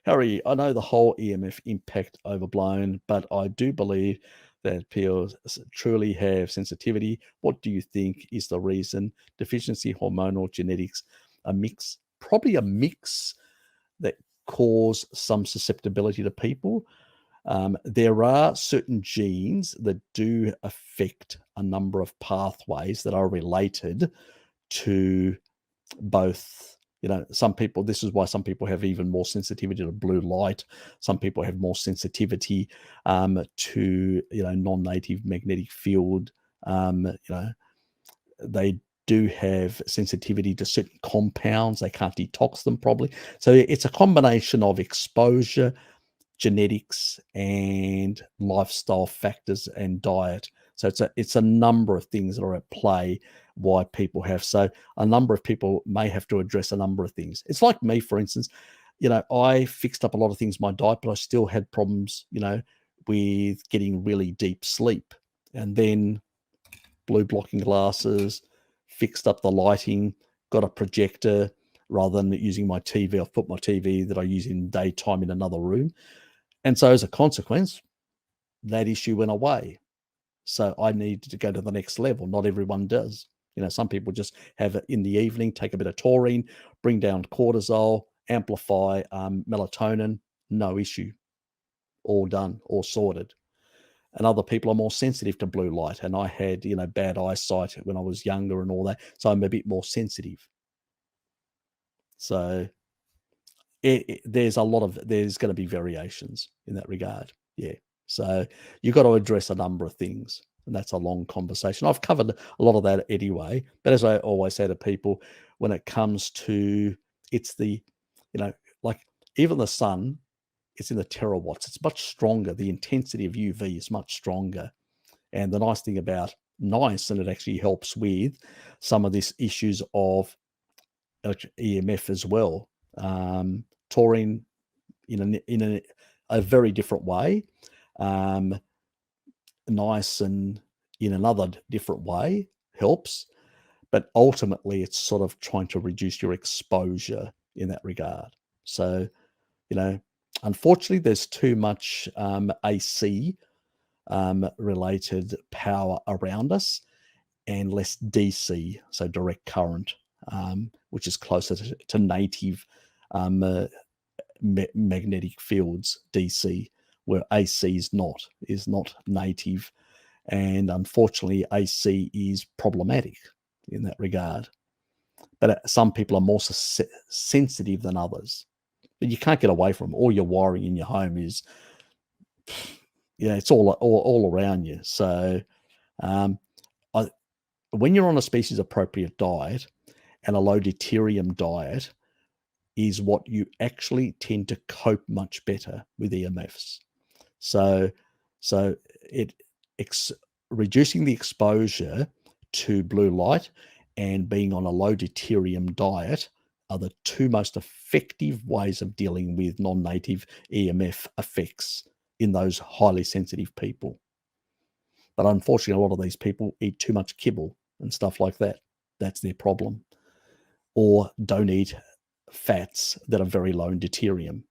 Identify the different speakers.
Speaker 1: Harry, I know the whole EMF impact overblown, but I do believe that people truly have sensitivity. What do you think is the reason? Deficiency, hormonal, genetics, a mix, probably a mix that cause some susceptibility to people. There are certain genes that do affect a number of pathways that are related to both. Some people, this is why some people have even more sensitivity to blue light. Some people have more sensitivity to non-native magnetic field. They do have sensitivity to certain compounds. They can't detox them properly. So it's a combination of exposure, genetics, and lifestyle factors and diet. So it's a number of things that are at play why people have. So a number of people may have to address a number of things. It's like me, for instance. I fixed up a lot of things in my diet, but I still had problems, with getting really deep sleep. And then blue blocking glasses, fixed up the lighting, got a projector rather than using my TV. I've put my TV that I use in daytime in another room. And so as a consequence, that issue went away. So I needed to go to the next level. Not everyone does. Some people just have it in the evening, take a bit of taurine, bring down cortisol, amplify melatonin, no issue. All done, all sorted. And other people are more sensitive to blue light. And I had, bad eyesight when I was younger and all that. So I'm a bit more sensitive. So there's going to be variations in that regard. Yeah. So you've got to address a number of things. And that's a long conversation. I've covered a lot of that anyway. But as I always say to people, when it comes to, it's the, like even the sun, it's in the terawatts. It's much stronger. The intensity of UV is much stronger. And the nice thing about and it actually helps with some of these issues of EMF as well. Taurine in a very different way. Niacin in another different way helps, but ultimately it's sort of trying to reduce your exposure in that regard. So, unfortunately, there's too much AC related power around us and less DC, so direct current, which is closer to native magnetic fields, DC, where AC is not native. And unfortunately, AC is problematic in that regard. But some people are more sensitive than others. But you can't get away from them. All your wiring in your home is, it's all around you. So when you're on a species appropriate diet and a low deuterium diet is what you actually tend to cope much better with EMFs. So reducing the exposure to blue light and being on a low deuterium diet are the two most effective ways of dealing with non-native EMF effects in those highly sensitive people. But unfortunately, a lot of these people eat too much kibble and stuff like that. That's their problem. Or don't eat fats that are very low in deuterium.